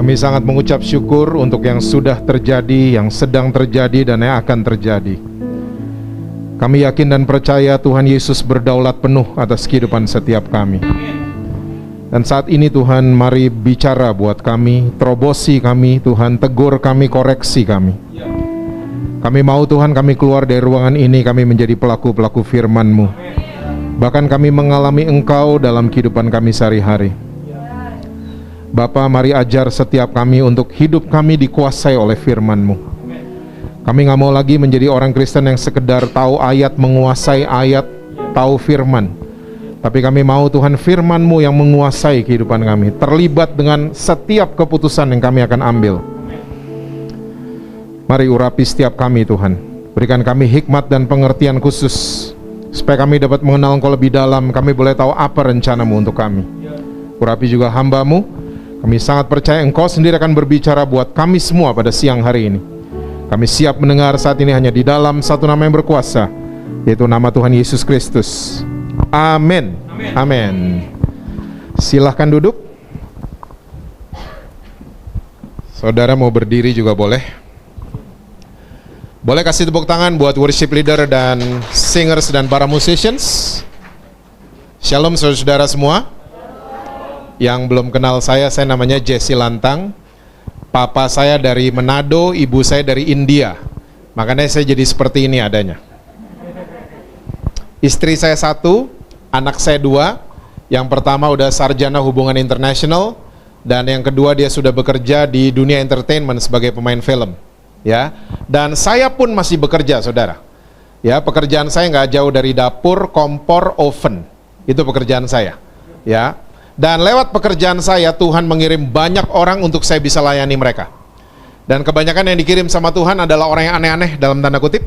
Kami sangat mengucap syukur untuk yang sudah terjadi, yang sedang terjadi, dan yang akan terjadi. Kami yakin dan percaya Tuhan Yesus berdaulat penuh atas kehidupan setiap kami. Dan saat ini Tuhan, mari bicara buat kami, terobosi kami Tuhan, tegur kami, koreksi kami. Kami mau Tuhan, kami keluar dari ruangan ini, kami menjadi pelaku-pelaku firman-Mu. Bahkan kami mengalami Engkau dalam kehidupan kami sehari-hari. Bapa, mari ajar setiap kami untuk hidup kami dikuasai oleh firman-Mu. Kami gak mau lagi menjadi orang Kristen yang sekedar tahu ayat, menguasai ayat, tahu firman. Tapi kami mau Tuhan, firman-Mu yang menguasai kehidupan kami, terlibat dengan setiap keputusan yang kami akan ambil. Mari urapi setiap kami Tuhan. Berikan kami hikmat dan pengertian khusus, supaya kami dapat mengenal Engkau lebih dalam. Kami boleh tahu apa rencana-Mu untuk kami. Urapi juga hamba-Mu. Kami sangat percaya Engkau sendiri akan berbicara buat kami semua pada siang hari ini. Kami siap mendengar saat ini hanya di dalam satu nama yang berkuasa, yaitu nama Tuhan Yesus Kristus. Amin. Amin. Silahkan duduk. Saudara mau berdiri juga boleh. Boleh kasih tepuk tangan buat worship leader dan singers dan para musicians. Shalom saudara-saudara semua. Yang belum kenal saya namanya Jesse Lantang. Papa saya dari Manado, ibu saya dari India. Makanya saya jadi seperti ini adanya. Istri saya 1, anak saya 2. Yang pertama udah sarjana hubungan internasional, dan yang kedua dia sudah bekerja di dunia entertainment sebagai pemain film. Ya, dan saya pun masih bekerja, saudara. Ya, pekerjaan saya nggak jauh dari dapur, kompor, oven. Itu pekerjaan saya. Ya. Dan lewat pekerjaan saya, Tuhan mengirim banyak orang untuk saya bisa layani mereka. Dan kebanyakan yang dikirim sama Tuhan adalah orang yang aneh-aneh dalam tanda kutip.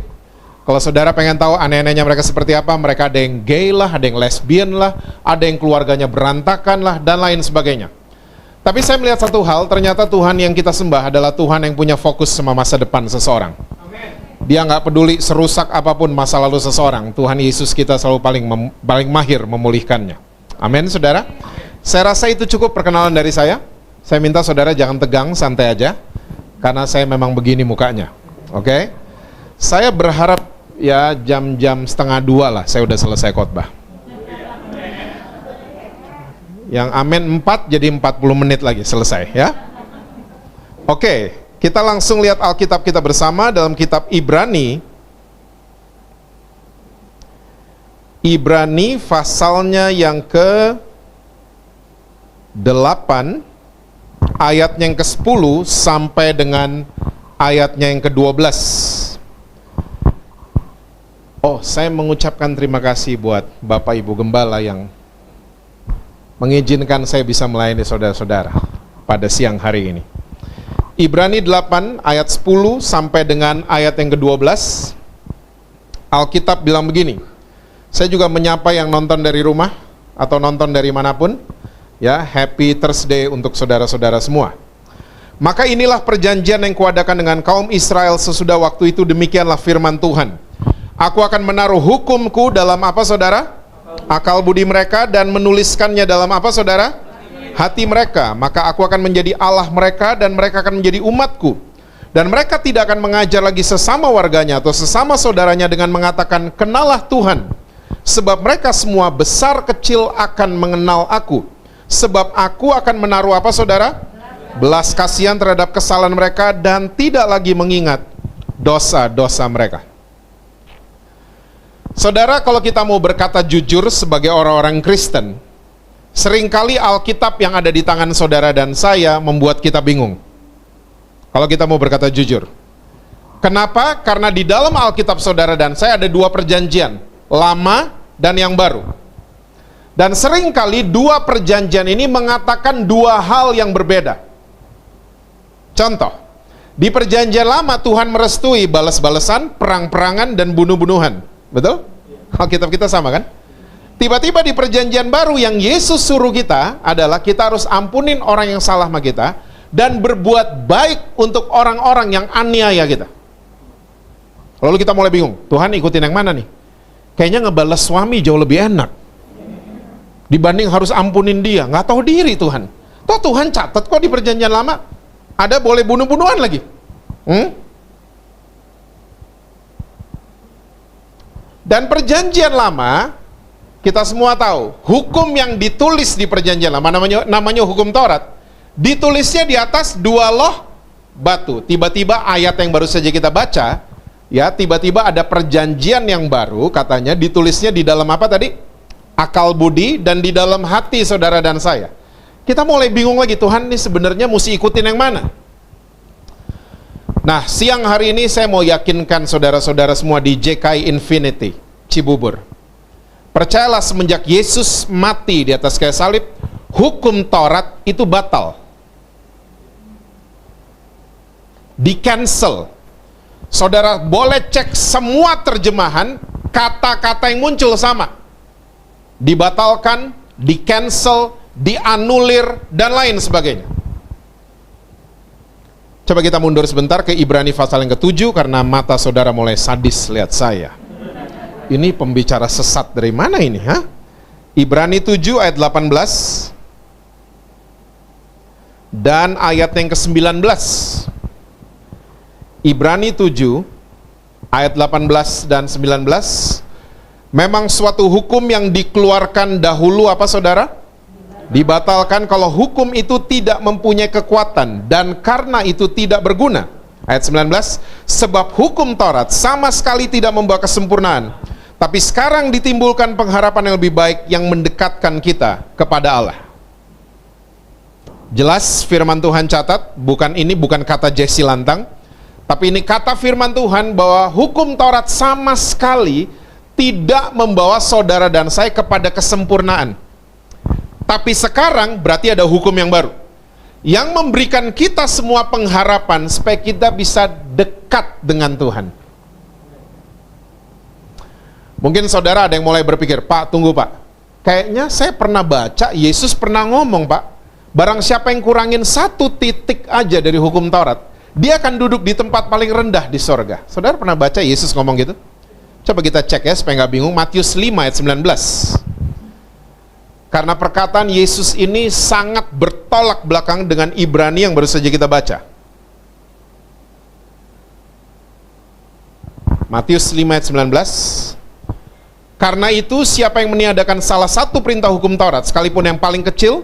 Kalau saudara pengen tahu aneh-anehnya mereka seperti apa, mereka ada yang gay lah, ada yang lesbian lah, ada yang keluarganya berantakan lah, dan lain sebagainya. Tapi saya melihat satu hal, ternyata Tuhan yang kita sembah adalah Tuhan yang punya fokus sama masa depan seseorang. Dia nggak peduli serusak apapun masa lalu seseorang. Tuhan Yesus kita selalu paling mahir memulihkannya. Amin, saudara. Saya rasa itu cukup perkenalan dari saya. Saya minta saudara jangan tegang, santai aja, karena saya memang begini mukanya. Oke? Saya berharap ya jam-jam 1:30 lah saya udah selesai khotbah. Yang amin 4 jadi 40 menit lagi selesai ya. Oke, kita langsung lihat Alkitab kita bersama dalam kitab Ibrani. Ibrani pasalnya yang ke-8, ayatnya yang ke-10 sampai dengan ayatnya yang ke-12. Oh, saya mengucapkan terima kasih buat Bapak Ibu Gembala yang mengizinkan saya bisa melayani saudara-saudara pada siang hari ini. Ibrani 8 ayat 10 sampai dengan ayat yang ke-12. Alkitab bilang begini. Saya juga menyapa yang nonton dari rumah atau nonton dari manapun. Ya, happy Thursday untuk saudara-saudara semua. Maka inilah perjanjian yang kuadakan dengan kaum Israel sesudah waktu itu, demikianlah firman Tuhan. Aku akan menaruh hukumku dalam apa saudara? Akal budi mereka, dan menuliskannya dalam apa saudara? Hati mereka. Maka aku akan menjadi Allah mereka, dan mereka akan menjadi umatku. Dan mereka tidak akan mengajar lagi sesama warganya atau sesama saudaranya dengan mengatakan, kenalah Tuhan. Sebab mereka semua besar kecil akan mengenal aku. Sebab aku akan menaruh apa saudara? Belas kasihan terhadap kesalahan mereka, dan tidak lagi mengingat dosa-dosa mereka. Saudara, kalau kita mau berkata jujur sebagai orang-orang Kristen, seringkali Alkitab yang ada di tangan saudara dan saya membuat kita bingung. Kalau kita mau berkata jujur. Kenapa? Karena di dalam Alkitab saudara dan saya ada 2 perjanjian, lama dan yang baru. Dan seringkali 2 perjanjian ini mengatakan 2 hal yang berbeda. Contoh, di perjanjian lama Tuhan merestui balas-balasan, perang-perangan, dan bunuh-bunuhan. Betul? Alkitab kita sama kan? Tiba-tiba di perjanjian baru yang Yesus suruh kita adalah kita harus ampunin orang yang salah sama kita, dan berbuat baik untuk orang-orang yang aniaya kita. Lalu kita mulai bingung, Tuhan ikutin yang mana nih? Kayaknya ngebalas suami jauh lebih enak dibanding harus ampunin dia. Nggak tahu diri Tuhan. Toh Tuhan catat kok di perjanjian lama. Ada boleh bunuh-bunuhan lagi. Dan perjanjian lama, kita semua tahu, hukum yang ditulis di perjanjian lama, namanya hukum Taurat, ditulisnya di atas 2 loh batu. Tiba-tiba ayat yang baru saja kita baca, ya, tiba-tiba ada perjanjian yang baru, katanya ditulisnya di dalam apa tadi? Akal budi dan di dalam hati saudara dan saya. Kita mulai bingung lagi, Tuhan ini sebenarnya mesti ikutin yang mana? Nah, siang hari ini saya mau yakinkan saudara-saudara semua di JKI Infinity, Cibubur. Percayalah, semenjak Yesus mati di atas kayu salib, hukum Taurat itu batal. Di-cancel. Saudara boleh cek semua terjemahan, kata-kata yang muncul sama. Dibatalkan, di-cancel, dianulir, dan lain sebagainya. Coba kita mundur sebentar ke Ibrani pasal yang ke-7, karena mata saudara mulai sadis lihat saya. Ini pembicara sesat dari mana ini? Ibrani 7 ayat 18 dan ayat yang ke-19. Ibrani 7 ayat 18 dan 19. Memang suatu hukum yang dikeluarkan dahulu apa saudara? Dibatalkan kalau hukum itu tidak mempunyai kekuatan dan karena itu tidak berguna. Ayat 19, sebab hukum Taurat sama sekali tidak membawa kesempurnaan, tapi sekarang ditimbulkan pengharapan yang lebih baik yang mendekatkan kita kepada Allah. Jelas firman Tuhan catat, bukan kata Jesse Lantang, tapi ini kata firman Tuhan bahwa hukum Taurat sama sekali tidak membawa saudara dan saya kepada kesempurnaan. Tapi sekarang berarti ada hukum yang baru yang memberikan kita semua pengharapan supaya kita bisa dekat dengan Tuhan. Mungkin saudara ada yang mulai berpikir, Pak, tunggu Pak, kayaknya saya pernah baca Yesus pernah ngomong, Pak, barang siapa yang kurangin 1 titik aja dari hukum Taurat, dia akan duduk di tempat paling rendah di sorga. Saudara pernah baca Yesus ngomong gitu? Coba kita cek ya supaya nggak bingung. Matius 5 ayat 19. Karena perkataan Yesus ini sangat bertolak belakang dengan Ibrani yang baru saja kita baca. Matius 5 ayat 19. Karena itu siapa yang meniadakan salah satu perintah hukum Taurat, sekalipun yang paling kecil,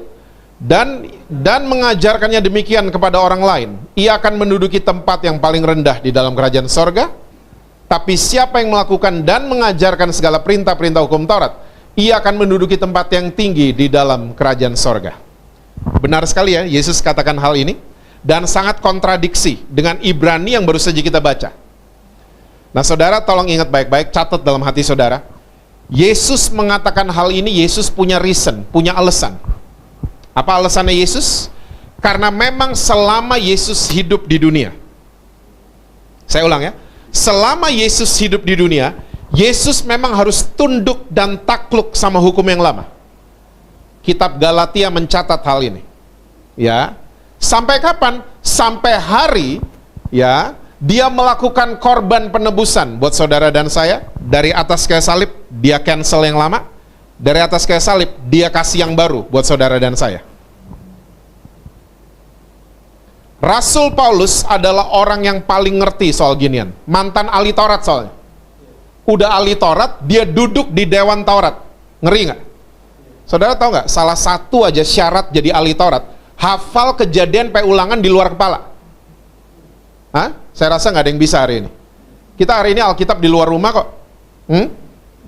dan mengajarkannya demikian kepada orang lain, ia akan menduduki tempat yang paling rendah di dalam kerajaan sorga. Tapi siapa yang melakukan dan mengajarkan segala perintah-perintah hukum Taurat, ia akan menduduki tempat yang tinggi di dalam kerajaan sorga. Benar sekali ya, Yesus katakan hal ini, dan sangat kontradiksi dengan Ibrani yang baru saja kita baca. Nah saudara tolong ingat baik-baik, catat dalam hati saudara. Yesus mengatakan hal ini, Yesus punya reason, punya alasan. Apa alasannya Yesus? Karena memang selama Yesus hidup di dunia, saya ulang ya, selama Yesus hidup di dunia, Yesus memang harus tunduk dan takluk sama hukum yang lama. Kitab Galatia mencatat hal ini. Ya. Sampai kapan? Sampai hari ya, dia melakukan korban penebusan buat saudara dan saya. Dari atas kayu salib dia cancel yang lama. Dari atas kayu salib dia kasih yang baru buat saudara dan saya. Rasul Paulus adalah orang yang paling ngerti soal ginian. Mantan ahli Taurat soalnya. Udah ahli Taurat, dia duduk di Dewan Taurat. Ngeri nggak? Saudara tahu nggak? Salah satu aja syarat jadi ahli Taurat, hafal Kejadian sampai Ulangan di luar kepala. Saya rasa nggak ada yang bisa hari ini. Kita hari ini Alkitab di luar rumah kok.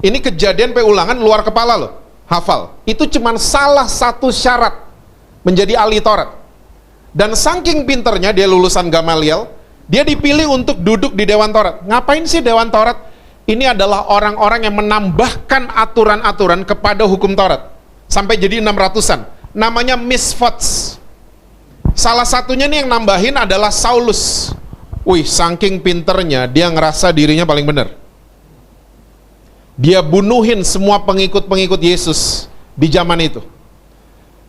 Ini Kejadian sampai Ulangan luar kepala loh, hafal. Itu cuman salah satu syarat menjadi ahli Taurat. Dan saking pinternya dia lulusan Gamaliel, dia dipilih untuk duduk di Dewan Taurat. Ngapain sih Dewan Taurat? Ini adalah orang-orang yang menambahkan aturan-aturan kepada hukum Taurat. Sampai jadi 600-an. Namanya misvotes. Salah satunya nih yang nambahin adalah Saulus. Wih, saking pinternya, dia ngerasa dirinya paling benar. Dia bunuhin semua pengikut-pengikut Yesus di zaman itu.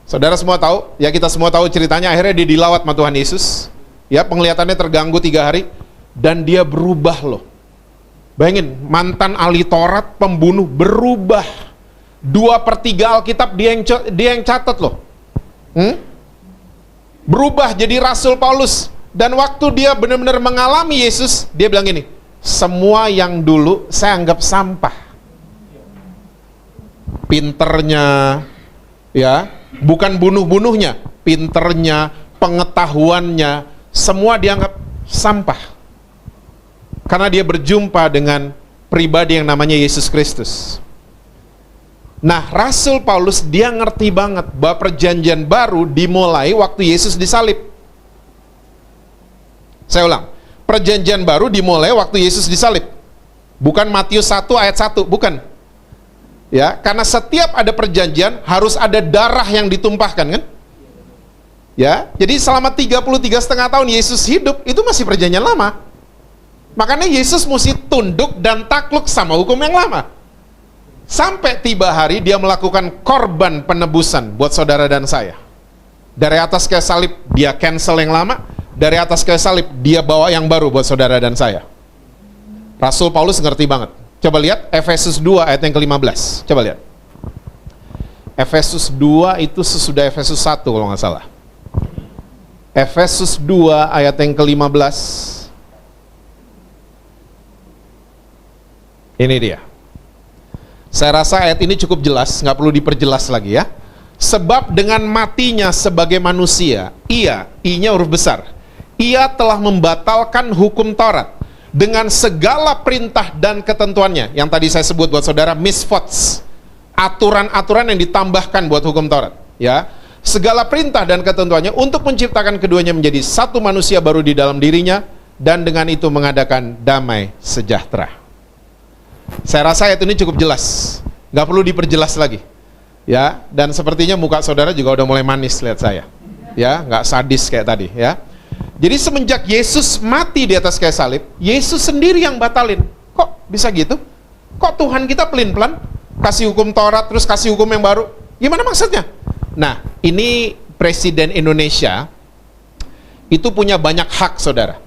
Saudara semua tahu, ya kita semua tahu ceritanya, akhirnya dia dilawat sama Tuhan Yesus. Ya, penglihatannya terganggu 3 hari. Dan dia berubah loh. Bayangin, mantan ahli Taurat, pembunuh, berubah. 2/3 Alkitab dia yang catat loh. berubah jadi Rasul Paulus. Dan waktu dia benar-benar mengalami Yesus, dia bilang gini, semua yang dulu saya anggap sampah. Pinternya, ya, bukan bunuh-bunuhnya, pinternya, pengetahuannya, semua dianggap sampah. Karena dia berjumpa dengan pribadi yang namanya Yesus Kristus. Nah, Rasul Paulus dia ngerti banget bahwa perjanjian baru dimulai waktu Yesus disalib. Saya ulang, perjanjian baru dimulai waktu Yesus disalib. Bukan Matius 1 ayat 1, bukan. Ya, karena setiap ada perjanjian harus ada darah yang ditumpahkan, kan? Ya, jadi selama 33,5 tahun Yesus hidup, itu masih perjanjian lama. Makanya Yesus mesti tunduk dan takluk sama hukum yang lama. Sampai tiba hari dia melakukan korban penebusan buat saudara dan saya. Dari atas kayu salib dia cancel yang lama, dari atas kayu salib dia bawa yang baru buat saudara dan saya. Rasul Paulus ngerti banget. Coba lihat Efesus 2 ayat yang ke-15. Coba lihat. Efesus 2 itu sesudah Efesus 1 kalau nggak salah. Efesus 2 ayat yang ke-15. Ini dia. Saya rasa ayat ini cukup jelas, nggak perlu diperjelas lagi ya. Sebab dengan matinya sebagai manusia, ia, I-nya huruf besar, ia telah membatalkan hukum Taurat dengan segala perintah dan ketentuannya. Yang tadi saya sebut buat saudara, misvots, aturan-aturan yang ditambahkan buat hukum Taurat. Ya, segala perintah dan ketentuannya untuk menciptakan keduanya menjadi satu manusia baru di dalam dirinya, dan dengan itu mengadakan damai sejahtera. Saya rasa ayat ini cukup jelas, nggak perlu diperjelas lagi. Ya, dan sepertinya muka saudara juga udah mulai manis lihat saya. Ya, nggak sadis kayak tadi ya. Jadi semenjak Yesus mati di atas kayu salib, Yesus sendiri yang batalin. Kok bisa gitu? Kok Tuhan kita pelin-pelan kasih hukum Taurat terus kasih hukum yang baru? Gimana maksudnya? Nah, ini Presiden Indonesia itu punya banyak hak, saudara.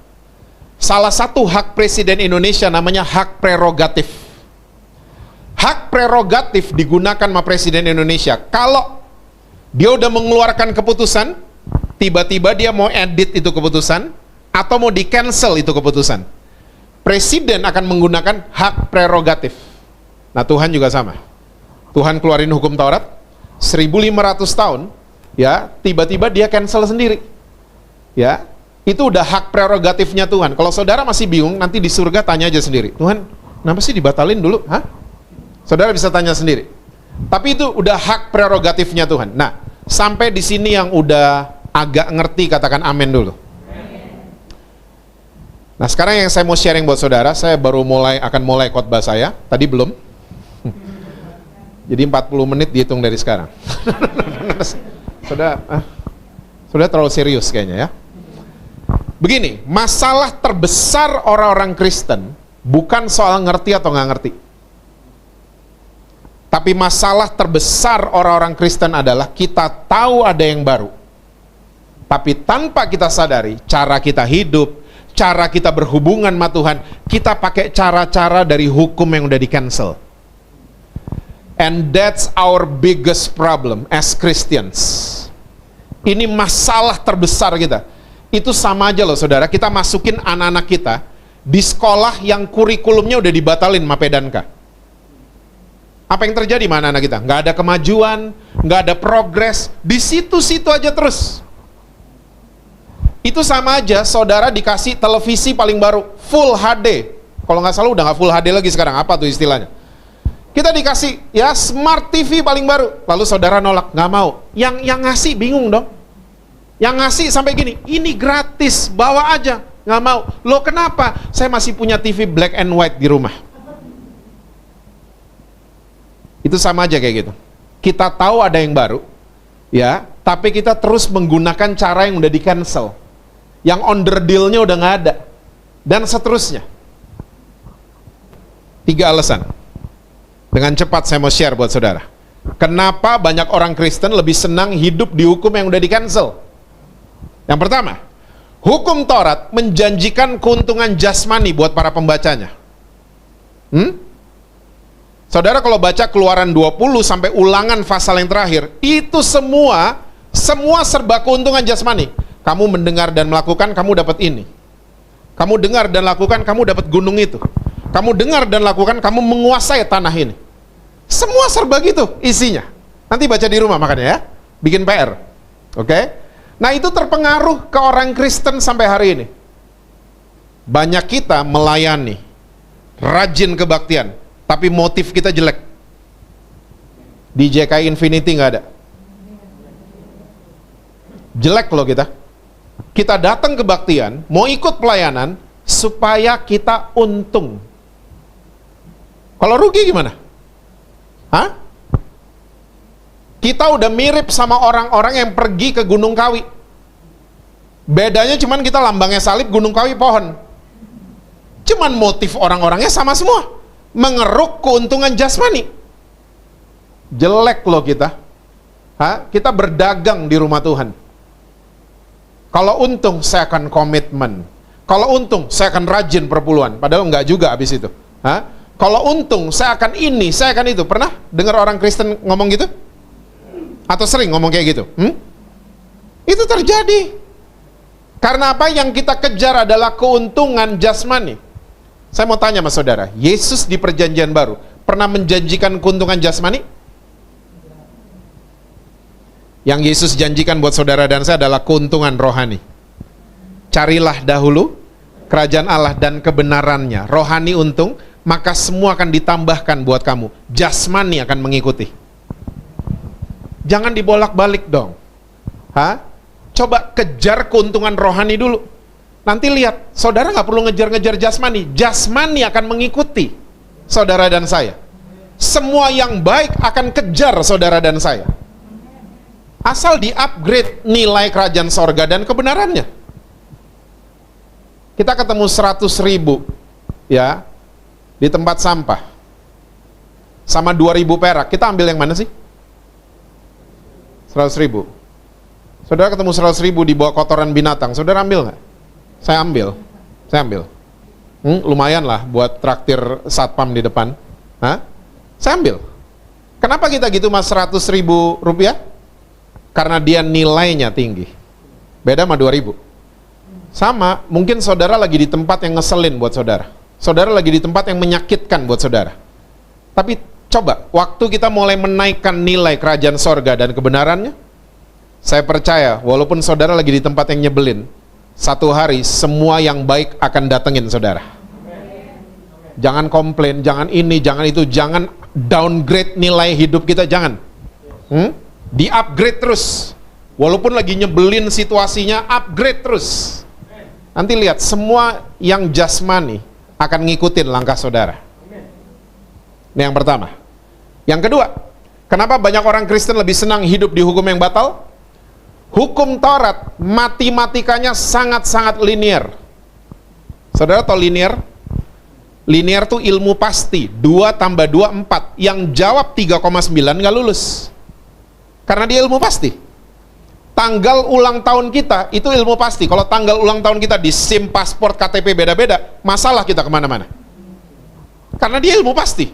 Salah satu hak Presiden Indonesia namanya hak prerogatif. Hak prerogatif digunakan sama Presiden Indonesia kalau dia udah mengeluarkan keputusan, tiba-tiba dia mau edit itu keputusan atau mau di-cancel itu keputusan. Presiden akan menggunakan hak prerogatif. Nah, Tuhan juga sama. Tuhan keluarin hukum Taurat 1500 tahun, ya, tiba-tiba dia cancel sendiri. Ya, itu udah hak prerogatifnya Tuhan. Kalau saudara masih bingung, nanti di surga tanya aja sendiri. Tuhan, kenapa sih dibatalin dulu? Hah? Saudara bisa tanya sendiri. Tapi itu udah hak prerogatifnya Tuhan. Nah, sampai di sini yang udah agak ngerti katakan amin dulu. Nah, sekarang yang saya mau sharing buat saudara, saya baru akan mulai khotbah saya. Tadi belum. Jadi 40 menit dihitung dari sekarang. Sudah terlalu serius kayaknya ya. Begini, masalah terbesar orang-orang Kristen bukan soal ngerti atau nggak ngerti. Tapi masalah terbesar orang-orang Kristen adalah kita tahu ada yang baru. Tapi tanpa kita sadari, cara kita hidup, cara kita berhubungan sama Tuhan, kita pakai cara-cara dari hukum yang udah di-cancel. And that's our biggest problem as Christians. Ini masalah terbesar kita. Itu sama aja loh saudara, kita masukin anak-anak kita di sekolah yang kurikulumnya udah dibatalin sama Pedanka. Apa yang terjadi sama anak-anak kita? Nggak ada kemajuan, nggak ada progres, di situ-situ aja terus. Itu sama aja saudara dikasih televisi paling baru, Full HD. Kalau nggak salah udah nggak Full HD lagi sekarang, apa tuh istilahnya? Kita dikasih ya Smart TV paling baru, lalu saudara nolak, nggak mau. Yang ngasih bingung dong. Yang ngasih sampai gini, ini gratis, bawa aja, nggak mau. Loh kenapa? Saya masih punya TV black and white di rumah. Itu sama aja kayak gitu. Kita tahu ada yang baru, ya, tapi kita terus menggunakan cara yang udah di-cancel. Yang under deal-nya udah nggak ada. Dan seterusnya. 3 alasan. Dengan cepat saya mau share buat saudara. Kenapa banyak orang Kristen lebih senang hidup di hukum yang udah di-cancel? Yang pertama, hukum Taurat menjanjikan keuntungan jasmani buat para pembacanya. Saudara kalau baca Keluaran 20 sampai Ulangan pasal yang terakhir, itu semua serba keuntungan jasmani. Kamu mendengar dan melakukan, kamu dapat ini. Kamu dengar dan lakukan, kamu dapat gunung itu. Kamu dengar dan lakukan, kamu menguasai tanah ini. Semua serba gitu isinya. Nanti baca di rumah makanya ya. Bikin PR. Oke? Nah, itu terpengaruh ke orang Kristen sampai hari ini. Banyak kita melayani, rajin kebaktian, tapi motif kita jelek. Di JKI Infinity nggak ada. Jelek loh kita. Kita datang kebaktian, mau ikut pelayanan, supaya kita untung. Kalau rugi gimana? Hah? Kita udah mirip sama orang-orang yang pergi ke Gunung Kawi. Bedanya cuman kita lambangnya salib, Gunung Kawi pohon. Cuman motif orang-orangnya sama semua. Mengeruk keuntungan jasmani. Jelek loh kita. Hah? Kita berdagang di rumah Tuhan. Kalau untung saya akan komitmen. Kalau untung saya akan rajin perpuluhan. Padahal enggak juga habis itu. Hah? Kalau untung saya akan ini, saya akan itu. Pernah dengar orang Kristen ngomong gitu? Atau sering ngomong kayak gitu? Itu terjadi. Karena apa? Yang kita kejar adalah keuntungan jasmani. Saya mau tanya sama saudara, Yesus di perjanjian baru pernah menjanjikan keuntungan jasmani? Yang Yesus janjikan buat saudara dan saya adalah keuntungan rohani. Carilah dahulu kerajaan Allah dan kebenarannya. Rohani untung, maka semua akan ditambahkan buat kamu. Jasmani akan mengikuti. Jangan dibolak-balik dong. Hah? Coba kejar keuntungan rohani dulu. Nanti lihat, saudara nggak perlu ngejar-ngejar jasmani. Jasmani akan mengikuti saudara dan saya. Semua yang baik akan kejar saudara dan saya. Asal di-upgrade nilai kerajaan sorga dan kebenarannya. Kita ketemu 100.000 ya di tempat sampah sama 2.000 perak. Kita ambil yang mana sih? 100.000. Saudara ketemu 100.000 di bawah kotoran binatang, saudara ambil nggak? Saya ambil. Lumayan lah buat traktir satpam di depan. Hah? Saya ambil. Kenapa kita gitu mas 100.000 rupiah? Karena dia nilainya tinggi. Beda sama 2.000. Sama, mungkin saudara lagi di tempat yang ngeselin buat saudara. Saudara lagi di tempat yang menyakitkan buat saudara. Tapi coba, waktu kita mulai menaikkan nilai kerajaan sorga dan kebenarannya, saya percaya, walaupun saudara lagi di tempat yang nyebelin, satu hari semua yang baik akan datengin saudara. Jangan komplain, jangan ini, jangan itu, jangan downgrade nilai hidup kita, jangan. Di-upgrade terus. Walaupun lagi nyebelin situasinya, upgrade terus. Nanti lihat, semua yang jasmani akan ngikutin langkah saudara. Ini yang pertama. Yang kedua, kenapa banyak orang Kristen lebih senang hidup di hukum yang batal? Hukum Taurat, matematikanya sangat-sangat linear. Saudara tahu linear? Linear tuh ilmu pasti, 2 tambah 2, 4. Yang jawab 3,9 nggak lulus. Karena dia ilmu pasti. Tanggal ulang tahun kita, itu ilmu pasti. Kalau tanggal ulang tahun kita di SIM, paspor, KTP beda-beda, masalah kita kemana-mana. Karena dia ilmu pasti.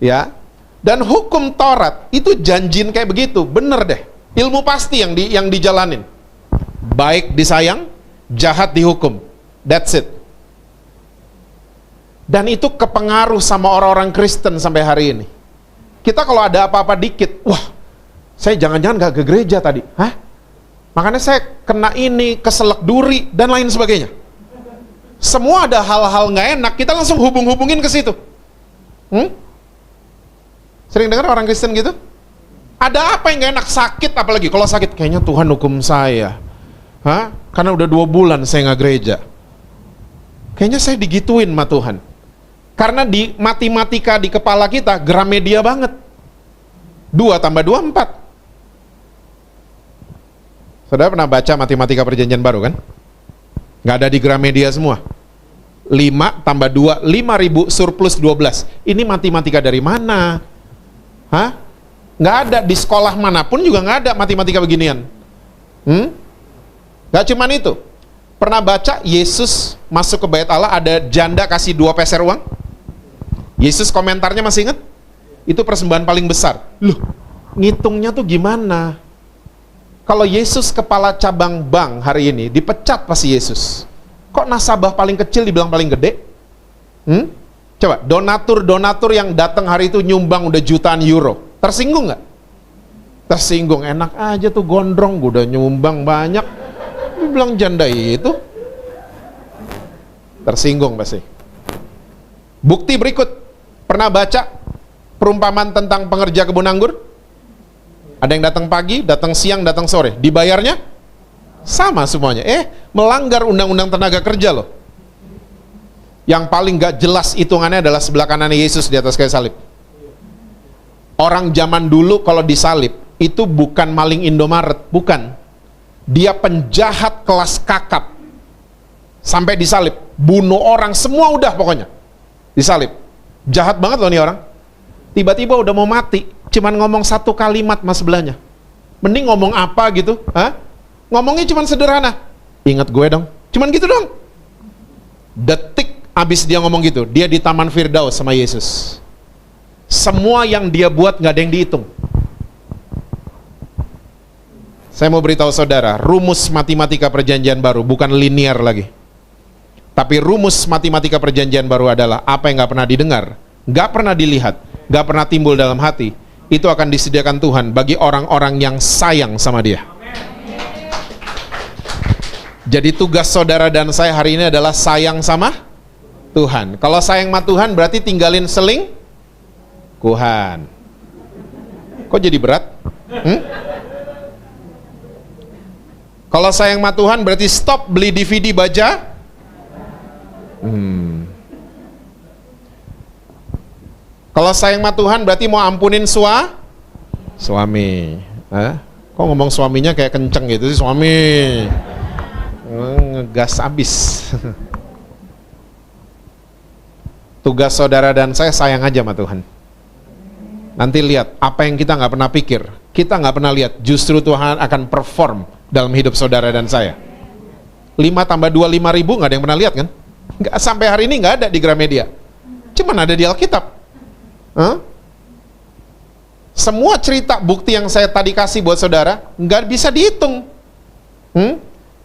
Ya. Dan hukum Taurat, itu janjin kayak begitu, bener deh. Ilmu pasti yang dijalanin. Baik disayang, jahat dihukum. That's it. Dan itu kepengaruh sama orang-orang Kristen sampai hari ini. Kita kalau ada apa-apa dikit, wah, saya jangan-jangan gak ke gereja tadi. Hah? Makanya saya kena ini, keselak duri, dan lain sebagainya. Semua ada hal-hal gak enak, kita langsung hubung-hubungin ke situ. Sering dengar orang Kristen gitu? Ada apa yang gak enak? Sakit apalagi. Kalau sakit, kayaknya Tuhan hukum saya. Hah? Karena udah 2 bulan saya gak gereja. Kayaknya saya digituin sama Tuhan. Karena di matematika di kepala kita, Gramedia banget. 2 tambah 2, 4. Saudara pernah baca matematika perjanjian baru kan? Nggak ada di Gramedia semua. 5 tambah 2, 5.000 surplus 12. Ini matematika dari mana? Hah? Nggak ada, di sekolah manapun juga nggak ada matematika beginian. Nggak cuman itu. Pernah baca Yesus masuk ke bait Allah, ada janda kasih 2 peser uang? Yesus komentarnya masih ingat? Itu persembahan paling besar. Loh, ngitungnya tuh gimana? Kalau Yesus kepala cabang bank hari ini, dipecat pasti Yesus. Kok nasabah paling kecil dibilang paling gede? Coba, donatur yang datang hari itu nyumbang udah jutaan euro. Tersinggung nggak? Tersinggung, enak aja tuh gondrong, udah nyumbang banyak. Dibilang janda itu. Tersinggung pasti. Bukti berikut, pernah baca perumpamaan tentang pengerja kebun anggur? Ada yang datang pagi, datang siang, datang sore. Dibayarnya sama semuanya. Melanggar undang-undang tenaga kerja loh. Yang paling gak jelas hitungannya adalah sebelah kanan Yesus di atas kayu salib. Orang zaman dulu kalau disalib, itu bukan maling Indomaret, bukan. Dia penjahat kelas kakap. Sampai disalib, bunuh orang, semua udah pokoknya. Disalib. Jahat banget loh nih orang. Tiba-tiba udah mau mati, cuman ngomong satu kalimat mas sebelahnya. Mending ngomong apa gitu? Ngomongnya cuman sederhana. Ingat gue dong. Cuman gitu dong. Detik abis dia ngomong gitu, dia di Taman Firdaus sama Yesus. Semua yang dia buat gak ada yang dihitung. Saya mau beritahu saudara, rumus matematika perjanjian baru bukan linear lagi. Tapi rumus matematika perjanjian baru adalah apa yang gak pernah didengar, gak pernah dilihat, gak pernah timbul dalam hati, itu akan disediakan Tuhan bagi orang-orang yang sayang sama Dia. Jadi tugas saudara dan saya hari ini adalah sayang sama Tuhan. Kalau sayang sama Tuhan berarti tinggalin selingkuhan. Kok jadi berat? Kalau sayang sama Tuhan berarti stop beli DVD baca. Kalau sayang sama Tuhan berarti mau ampunin suami. Kok ngomong suaminya kayak kenceng gitu sih, suami. Ngegas abis. Tugas saudara dan saya sayang aja sama Tuhan. Nanti lihat apa yang kita nggak pernah pikir, kita nggak pernah lihat, justru Tuhan akan perform dalam hidup saudara dan saya. 5 tambah 2 5.000 nggak ada yang pernah lihat kan? Nggak, sampai hari ini nggak ada di Gramedia. Cuman ada di Alkitab. Semua cerita bukti yang saya tadi kasih buat saudara nggak bisa dihitung.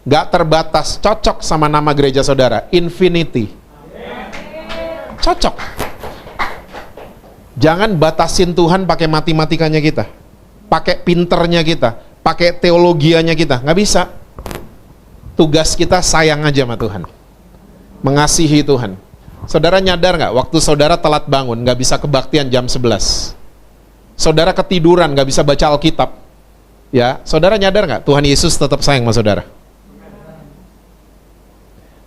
Nggak terbatas, cocok sama nama gereja saudara, Infinity. Cocok. Jangan batasin Tuhan pakai matematikanya kita, pakai pinternya kita, pakai teologianya kita, nggak bisa. Tugas kita sayang aja sama Tuhan, mengasihi Tuhan. Saudara nyadar nggak, waktu saudara telat bangun, nggak bisa kebaktian jam 11, saudara ketiduran, nggak bisa baca Alkitab, ya, saudara nyadar nggak, Tuhan Yesus tetap sayang sama saudara.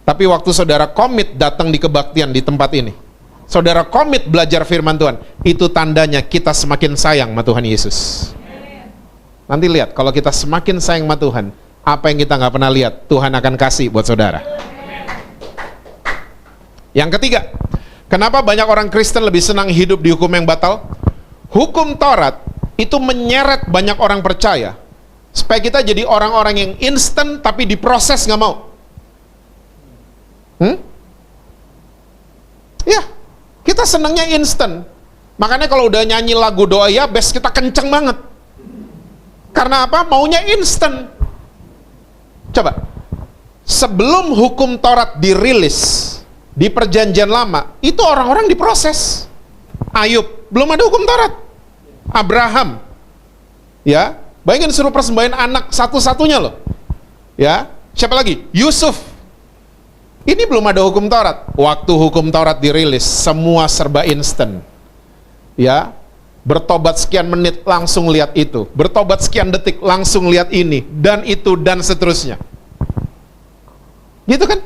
Tapi waktu saudara komit datang di kebaktian di tempat ini, saudara komit belajar firman Tuhan, itu tandanya kita semakin sayang sama Tuhan Yesus. Nanti lihat, kalau kita semakin sayang sama Tuhan, apa yang kita nggak pernah lihat, Tuhan akan kasih buat saudara. Yang ketiga, kenapa banyak orang Kristen lebih senang hidup di hukum yang batal? Hukum Taurat itu menyeret banyak orang percaya, supaya kita jadi orang-orang yang instan tapi diproses nggak mau. Ya, kita senangnya instan. Makanya kalau udah nyanyi lagu doa ya best, kita kenceng banget. Karena apa? Maunya instan. Coba, sebelum hukum Taurat dirilis di perjanjian lama, itu orang-orang diproses. Ayub, belum ada hukum Taurat. Abraham, ya, bayangin suruh persembahin anak satu-satunya loh. Ya, siapa lagi? Yusuf. Ini belum ada hukum Taurat. Waktu hukum Taurat dirilis, semua serba instan. Ya, bertobat sekian menit langsung lihat itu, bertobat sekian detik langsung lihat ini dan itu dan seterusnya. Gitu kan?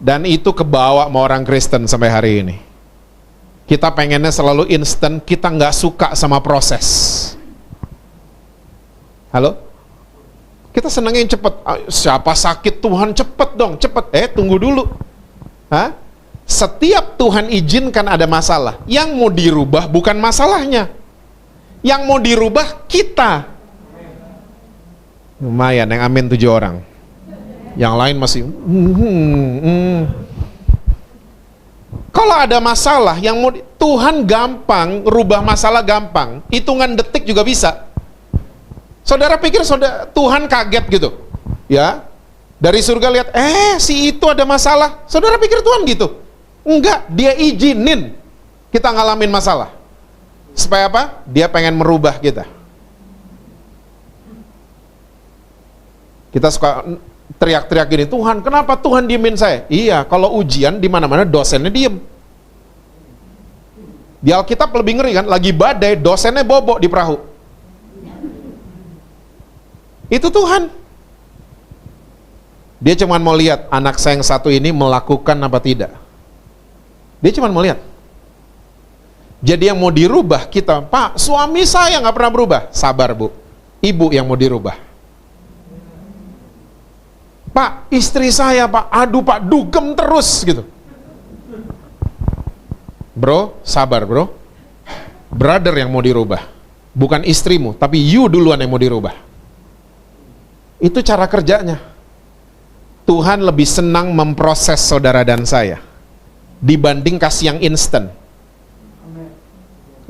Dan itu kebawa sama orang Kristen sampai hari ini. Kita pengennya selalu instan, kita nggak suka sama proses. Halo? Kita senangnya yang cepet. Siapa sakit, Tuhan cepet dong, cepet. Tunggu dulu. Setiap Tuhan izinkan ada masalah, yang mau dirubah bukan masalahnya, yang mau dirubah kita. Lumayan, yang amin 7 orang. Yang lain masih Kalau ada masalah yang mau Tuhan gampang, rubah masalah gampang, hitungan detik juga bisa. Saudara pikir Tuhan kaget gitu? Ya, dari surga lihat, si itu ada masalah. Saudara pikir Tuhan gitu? Enggak, dia izinin kita ngalamin masalah. Supaya apa? Dia pengen merubah kita. Kita suka teriak-teriak gini, Tuhan, kenapa Tuhan diemin saya? Iya, kalau ujian di mana-mana dosennya diem. Di Alkitab lebih ngeri kan, lagi badai, dosennya bobok di perahu. Itu Tuhan. Dia cuma mau lihat anak saya yang satu ini melakukan apa tidak. Dia cuma mau lihat. Jadi yang mau dirubah kita, Pak, suami saya nggak pernah berubah. Sabar Bu, ibu yang mau dirubah. Pak, istri saya Pak, aduh Pak, dugem terus gitu. Bro, sabar bro. Brother yang mau dirubah, bukan istrimu, tapi you duluan yang mau dirubah. Itu cara kerjanya. Tuhan lebih senang memproses saudara dan saya dibanding kasih yang instan.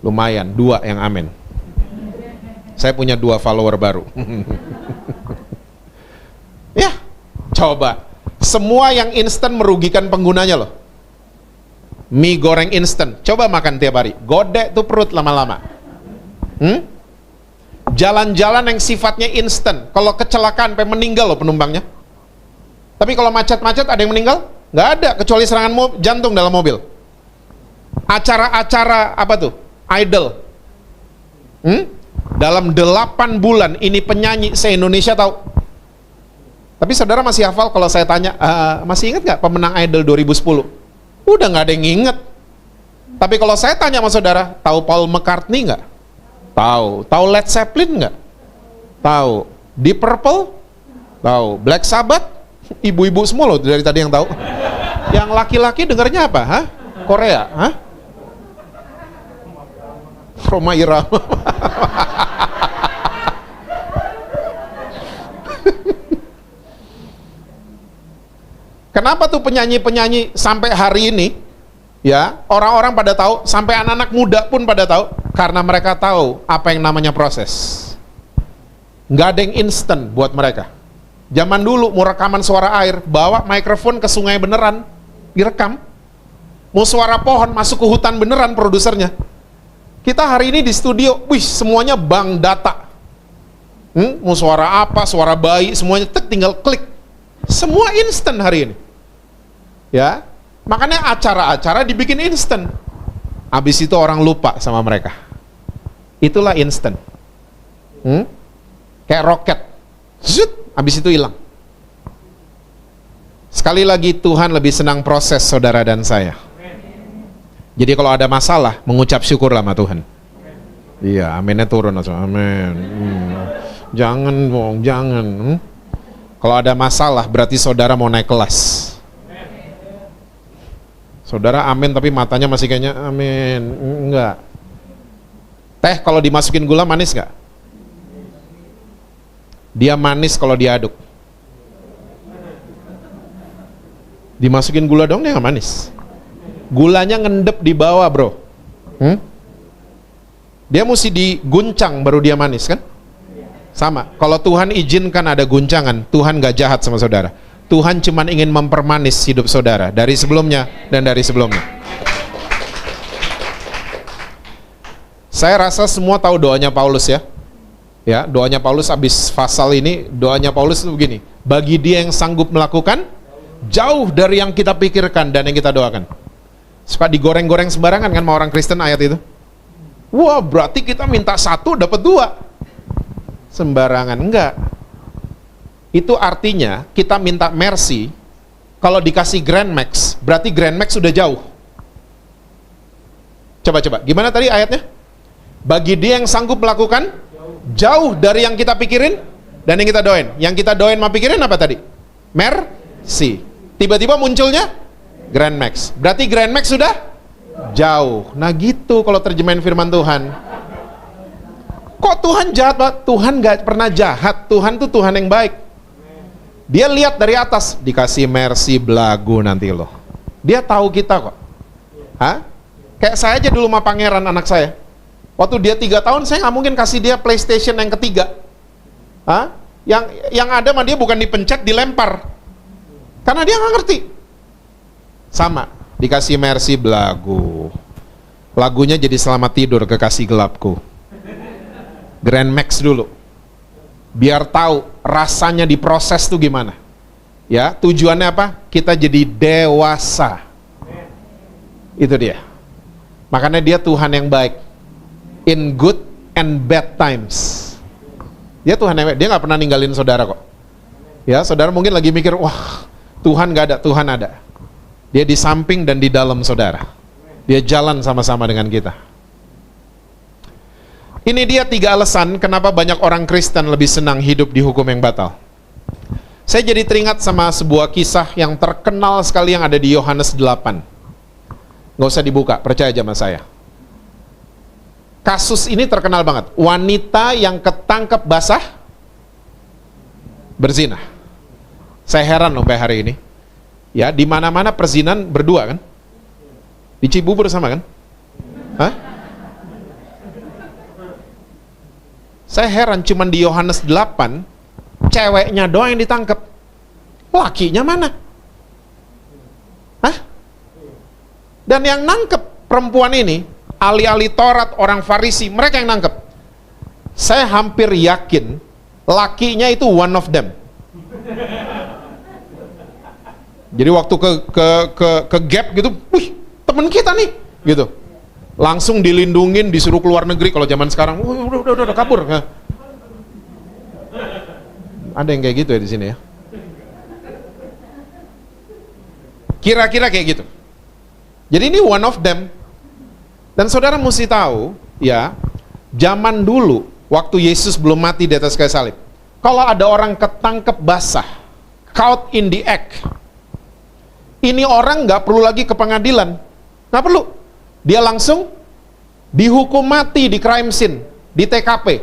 Lumayan, 2 yang amin. Saya punya 2 follower baru. Ya, coba. Semua yang instan merugikan penggunanya loh. Mie goreng instan, coba makan tiap hari, godek tuh perut lama-lama. Jalan-jalan yang sifatnya instan, kalau kecelakaan sampai meninggal loh penumpangnya. Tapi kalau macet-macet ada yang meninggal? Nggak ada, kecuali serangan jantung dalam mobil. Acara-acara apa tuh? Idol. Dalam 8 bulan ini penyanyi se-Indonesia tahu. Tapi saudara masih hafal kalau saya tanya, masih ingat nggak pemenang Idol 2010? Udah nggak ada yang inget. Tapi kalau saya tanya sama saudara, tahu Paul McCartney nggak? Tahu. Tahu Led Zeppelin nggak? Tahu. Deep Purple? Tahu. Black Sabbath? Ibu-ibu semua loh dari tadi yang tahu. Yang laki-laki dengarnya apa? Hah? Korea? Hah? Rhoma Irama. Kenapa tuh penyanyi-penyanyi sampai hari ini, ya, orang-orang pada tahu, sampai anak-anak muda pun pada tahu, karena mereka tahu apa yang namanya proses. Nggak ada yang instan buat mereka. Zaman dulu mau rekaman suara air, bawa mikrofon ke sungai beneran, direkam. Mau suara pohon, masuk ke hutan beneran produsernya. Kita hari ini di studio, wih, semuanya bank data. Mau suara apa, suara bayi, semuanya tinggal klik. Semua instan hari ini. Ya, makanya acara-acara dibikin instan. Habis itu orang lupa sama mereka. Itulah instan. Kayak roket. Zut, habis itu hilang. Sekali lagi Tuhan lebih senang proses saudara dan saya. Jadi kalau ada masalah, mengucap syukurlah sama Tuhan. Iya, aminnya turun. Amin. Jangan dong, jangan. Kalau ada masalah, berarti saudara mau naik kelas. Saudara amin tapi matanya masih kayaknya amin. Enggak. Teh kalau dimasukin gula manis enggak? Dia manis kalau diaduk. Dimasukin gula dong dia nggak manis. Gulanya ngendep di bawah bro. Dia mesti diguncang baru dia manis kan? Sama. Kalau Tuhan izinkan ada guncangan, Tuhan nggak jahat sama saudara. Tuhan cuma ingin mempermanis hidup saudara dari sebelumnya dan dari sebelumnya. Saya rasa semua tahu doanya Paulus ya. Ya, doanya Paulus habis pasal ini, doanya Paulus itu begini. Bagi dia yang sanggup melakukan jauh dari yang kita pikirkan dan yang kita doakan. Suka digoreng-goreng sembarangan kan sama orang Kristen ayat itu. Wah, berarti kita minta 1 dapat 2. Sembarangan, enggak. Itu artinya kita minta mercy, kalau dikasih Grand Max, berarti Grand Max sudah jauh. Coba-coba, gimana tadi ayatnya? Bagi dia yang sanggup melakukan jauh dari yang kita pikirin dan yang kita doain. Yang kita doain mau pikirin apa tadi? Mercy. Tiba-tiba munculnya Grand Max. Berarti Grand Max sudah jauh. Nah gitu kalau terjemahin firman Tuhan. Kok Tuhan jahat Pak? Tuhan gak pernah jahat. Tuhan tuh Tuhan yang baik. Dia lihat dari atas, dikasih mercy belagu nanti loh. Dia tahu kita kok. Hah? Kayak saya aja dulu sama pangeran anak saya. Waktu dia 3 tahun, saya nggak mungkin kasih dia PlayStation yang ketiga. Hah? Yang ada sama dia bukan dipencet, dilempar. Karena dia nggak ngerti. Sama, dikasih Mercy belagu. Lagunya jadi Selamat Tidur Kekasih Gelapku. Grand Max dulu. Biar tahu rasanya diproses tuh gimana. Ya, tujuannya apa? Kita jadi dewasa. Itu dia. Makanya dia Tuhan yang baik. In good and bad times. Dia Tuhan yang baik. Dia nggak pernah ninggalin saudara kok. Ya, saudara mungkin lagi mikir, wah, Tuhan nggak ada, Tuhan ada. Dia di samping dan di dalam saudara. Dia jalan sama-sama dengan kita. Ini dia 3 alasan kenapa banyak orang Kristen lebih senang hidup di hukum yang batal. Saya jadi teringat sama sebuah kisah yang terkenal sekali yang ada di Yohanes 8. Nggak usah dibuka, percaya aja sama saya. Kasus ini terkenal banget. Wanita yang ketangkep basah berzina. Saya heran loh sampai hari ini. Ya, di mana-mana perzinahan berdua kan? Di Cibubur sama kan? Hah? Saya heran cuman di Yohanes 8 ceweknya doang yang ditangkap. Lakinya mana? Hah? Dan yang nangkep perempuan ini, ahli-ahli Taurat, orang Farisi, mereka yang nangkep. Saya hampir yakin lakinya itu one of them. Jadi waktu ke gap gitu, wih, temen kita nih, gitu. Langsung dilindungin, disuruh keluar negeri. Kalau zaman sekarang, udah kabur. Nah. Ada yang kayak gitu ya di sini ya. Kira-kira kayak gitu. Jadi ini one of them. Dan saudara mesti tahu, ya, zaman dulu, waktu Yesus belum mati di atas kayu salib, kalau ada orang ketangkep basah, caught in the act, ini orang nggak perlu lagi ke pengadilan, nggak perlu. Dia langsung dihukum mati di crime scene, di TKP.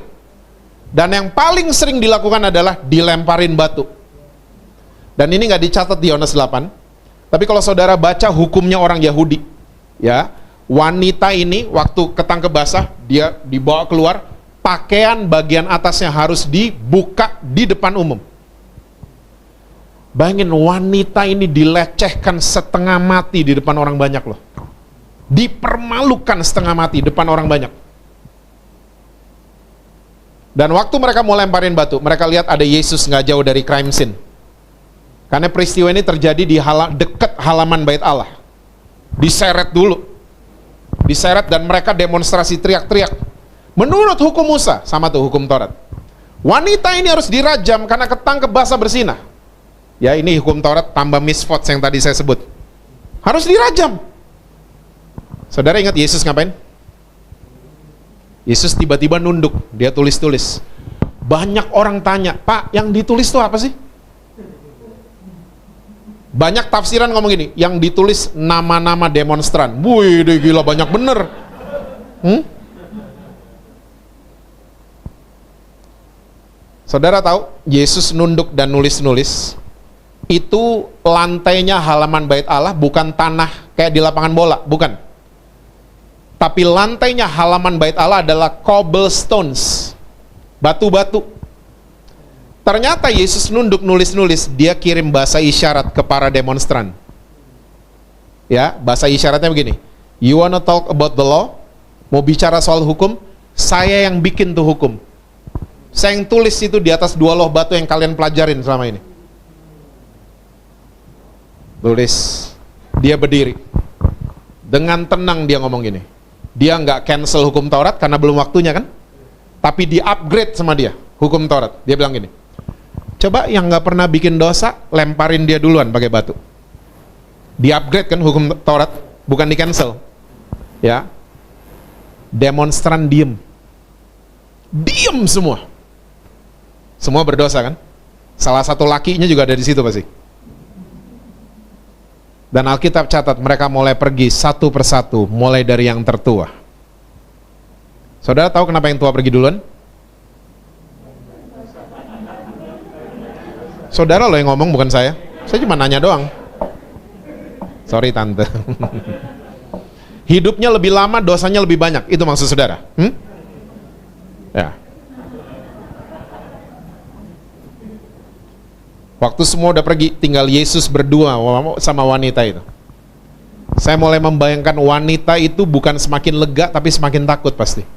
Dan yang paling sering dilakukan adalah dilemparin batu. Dan ini nggak dicatat di Yohanes 8. Tapi kalau saudara baca hukumnya orang Yahudi, ya, wanita ini waktu ketangkep basah, dia dibawa keluar, pakaian bagian atasnya harus dibuka di depan umum. Bayangin wanita ini dilecehkan setengah mati di depan orang banyak loh. Dipermalukan setengah mati di depan orang banyak. Dan waktu mereka mau lemparin batu, mereka lihat ada Yesus nggak jauh dari crime scene. Karena peristiwa ini terjadi di dekat halaman bait Allah. Diseret dulu. Diseret dan mereka demonstrasi teriak-teriak. Menurut hukum Musa, sama tuh hukum Taurat. Wanita ini harus dirajam karena ketangkep basah berzina. Ya, ini hukum Taurat tambah misfot yang tadi saya sebut. Harus dirajam. Saudara ingat Yesus ngapain? Yesus tiba-tiba nunduk, dia tulis-tulis. Banyak orang tanya, Pak, yang ditulis itu apa sih? Banyak tafsiran ngomong gini, yang ditulis nama-nama demonstran. Wih, gila banyak bener. Saudara tahu, Yesus nunduk dan nulis-nulis. Itu lantainya halaman bait Allah bukan tanah kayak di lapangan bola, bukan. Tapi lantainya halaman bait Allah adalah cobblestones, batu-batu. Ternyata Yesus nunduk nulis-nulis, dia kirim bahasa isyarat ke para demonstran. Ya, bahasa isyaratnya begini. You wanna talk about the law? Mau bicara soal hukum? Saya yang bikin tuh hukum. Saya yang tulis itu di atas 2 loh batu yang kalian pelajarin selama ini. Tulis. Dia berdiri. Dengan tenang dia ngomong gini. Dia nggak cancel hukum Taurat karena belum waktunya kan? Tapi di upgrade sama dia hukum Taurat. Dia bilang gini, coba yang nggak pernah bikin dosa lemparin dia duluan pakai batu. Di upgrade kan hukum Taurat, bukan di cancel. Ya, demonstran diem semua. Semua berdosa kan? Salah satu lakinya juga ada di situ pasti. Dan Alkitab catat mereka mulai pergi satu persatu, mulai dari yang tertua. Saudara tahu kenapa yang tua pergi duluan? Saudara loh yang ngomong, bukan saya. Saya cuma nanya doang. Sorry tante. Hidupnya lebih lama, dosanya lebih banyak. Itu maksud saudara. Ya. Waktu semua udah pergi, tinggal Yesus berdua sama wanita itu. Saya mulai membayangkan wanita itu bukan semakin lega, tapi semakin takut pasti.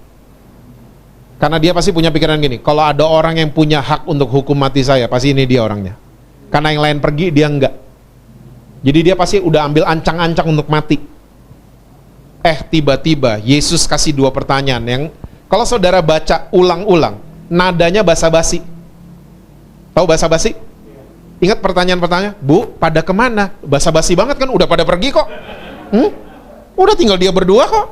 Karena dia pasti punya pikiran gini, kalau ada orang yang punya hak untuk hukum mati saya, pasti ini dia orangnya. Karena yang lain pergi, dia enggak. Jadi dia pasti udah ambil ancang-ancang untuk mati. Tiba-tiba Yesus kasih dua pertanyaan yang kalau saudara baca ulang-ulang, nadanya basa-basi. Tahu basa-basi? Ingat pertanyaan-pertanyaan? Bu, pada kemana? Basa-basi banget kan, udah pada pergi kok. Udah tinggal dia berdua kok.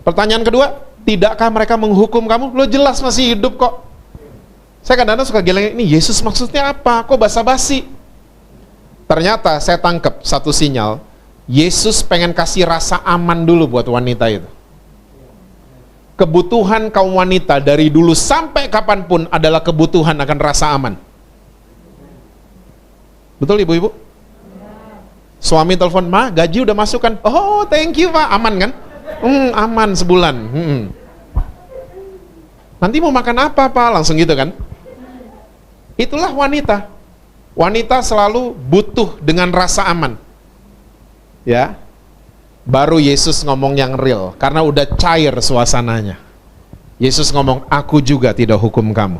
Pertanyaan kedua, tidakkah mereka menghukum kamu? Lo jelas masih hidup kok. Saya kadang-kadang suka geleng, ini Yesus maksudnya apa? Kok basa-basi? Ternyata saya tangkap satu sinyal, Yesus pengen kasih rasa aman dulu buat wanita itu. Kebutuhan kaum wanita dari dulu sampai kapanpun adalah kebutuhan akan rasa aman. Betul ibu-ibu? Suami telepon, ma gaji udah masuk kan? Oh thank you pak, aman kan? Aman sebulan. Nanti mau makan apa pak? Langsung gitu kan? Itulah wanita. Wanita selalu butuh dengan rasa aman. Ya, baru Yesus ngomong yang real, karena udah cair suasananya. Yesus ngomong, aku juga tidak hukum kamu.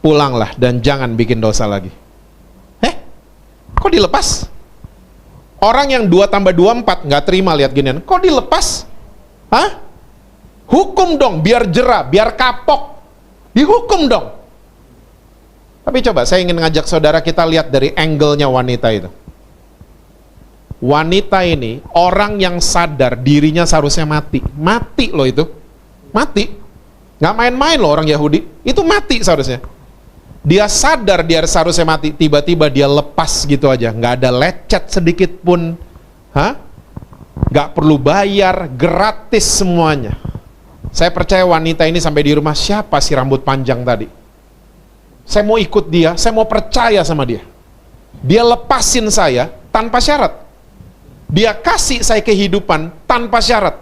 Pulanglah dan jangan bikin dosa lagi. Kok dilepas? Orang yang 2 tambah 2 4 nggak terima lihat ginian. Kok dilepas? Hah? Hukum dong, biar jerah, biar kapok. Dihukum dong. Tapi coba saya ingin ngajak saudara kita lihat dari angle-nya wanita itu. Wanita ini orang yang sadar dirinya seharusnya mati. Mati loh itu. Mati. Nggak main-main loh orang Yahudi. Itu mati seharusnya. Dia sadar dia seharusnya mati, tiba-tiba dia lepas gitu aja, nggak ada lecet sedikit pun, nggak perlu bayar, gratis semuanya. Saya percaya wanita ini sampai di rumah, siapa sih rambut panjang tadi? Saya mau ikut dia, saya mau percaya sama dia. Dia lepasin saya tanpa syarat. Dia kasih saya kehidupan tanpa syarat.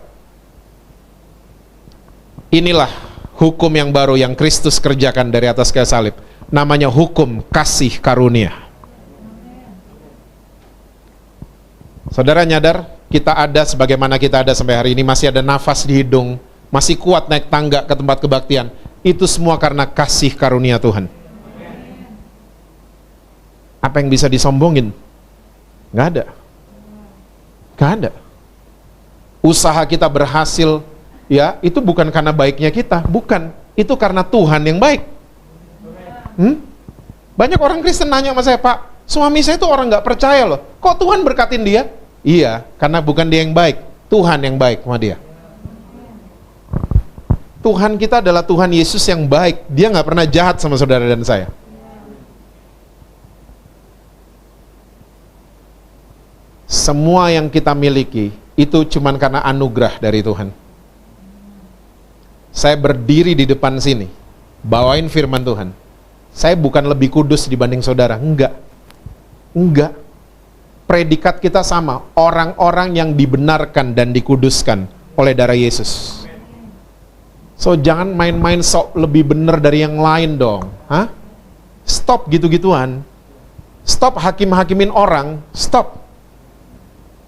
Inilah hukum yang baru yang Kristus kerjakan dari atas kayu salib. Namanya hukum kasih karunia. Saudara nyadar, kita ada sebagaimana kita ada sampai hari ini, masih ada nafas di hidung, masih kuat naik tangga ke tempat kebaktian. Itu semua karena kasih karunia Tuhan. Apa yang bisa disombongin? Nggak ada. Nggak ada. Usaha kita berhasil, ya, itu bukan karena baiknya kita, bukan. Itu karena Tuhan yang baik. Banyak orang Kristen nanya sama saya, Pak, suami saya itu orang nggak percaya loh. Kok Tuhan berkatin dia? Iya, karena bukan dia yang baik, Tuhan yang baik sama dia. Tuhan kita adalah Tuhan Yesus yang baik. Dia nggak pernah jahat sama saudara dan saya. Semua yang kita miliki itu cuman karena anugerah dari Tuhan. Saya berdiri di depan sini, bawain firman Tuhan. Saya bukan lebih kudus dibanding saudara, enggak. Enggak. Predikat kita sama, orang-orang yang dibenarkan dan dikuduskan oleh darah Yesus. So jangan main-main sok lebih benar dari yang lain dong. Stop gitu-gituan. Stop hakim-hakimin orang, stop.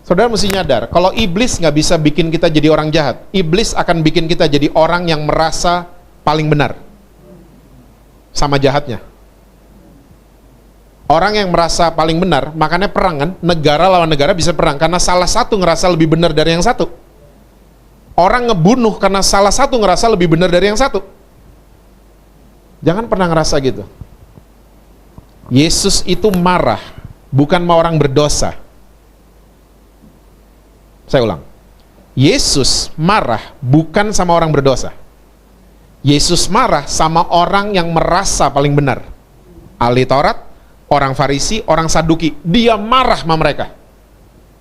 Saudara mesti nyadar, kalau iblis nggak bisa bikin kita jadi orang jahat, iblis akan bikin kita jadi orang yang merasa paling benar sama jahatnya. Orang yang merasa paling benar, makanya perang kan, negara lawan negara bisa perang, karena salah satu ngerasa lebih benar dari yang satu. Orang ngebunuh karena salah satu ngerasa lebih benar dari yang satu. Jangan pernah ngerasa gitu. Yesus itu marah, bukan sama orang berdosa. Saya ulang, Yesus marah bukan sama orang berdosa. Yesus marah sama orang yang merasa paling benar. Ahli Taurat, orang Farisi, orang Saduki. Dia marah sama mereka.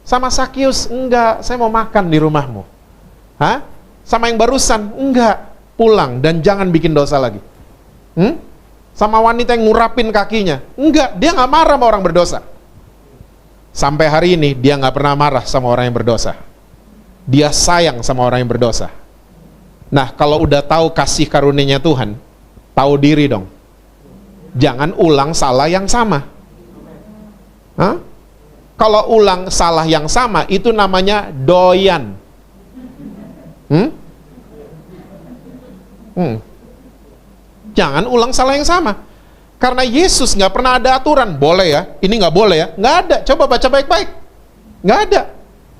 Sama Sakius, enggak, saya mau makan di rumahmu. Sama yang barusan, enggak, pulang dan jangan bikin dosa lagi. Sama wanita yang ngurapin kakinya, enggak, dia nggak marah sama orang berdosa. Sampai hari ini dia nggak pernah marah sama orang yang berdosa. Dia sayang sama orang yang berdosa. Nah, kalau udah tahu kasih karunia Tuhan, tahu diri dong. Jangan ulang salah yang sama. Hah? Kalau ulang salah yang sama, itu namanya doyan. Jangan ulang salah yang sama. Karena Yesus nggak pernah ada aturan, boleh ya, ini nggak boleh ya, nggak ada. Coba baca baik-baik, nggak ada.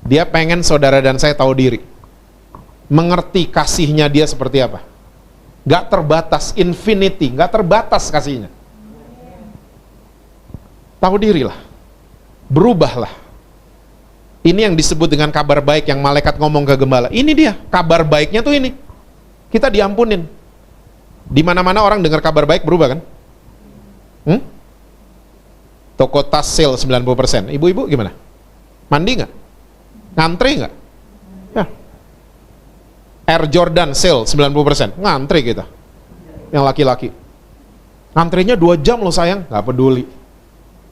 Dia pengen saudara dan saya tahu diri, mengerti kasihnya dia seperti apa. Nggak terbatas, infinity, nggak terbatas kasihnya. Tahu dirilah, berubahlah. Ini yang disebut dengan kabar baik yang malaikat ngomong ke gembala. Ini dia, kabar baiknya tuh ini. Kita diampunin. Di mana-mana orang dengar kabar baik berubah kan? Toko tas sale 90%. Ibu-ibu gimana? Mandi nggak? Ngantri nggak? Ya. Air Jordan sale 90%. Ngantri kita. Yang laki-laki. Ngantrinya 2 jam loh sayang. Nggak peduli.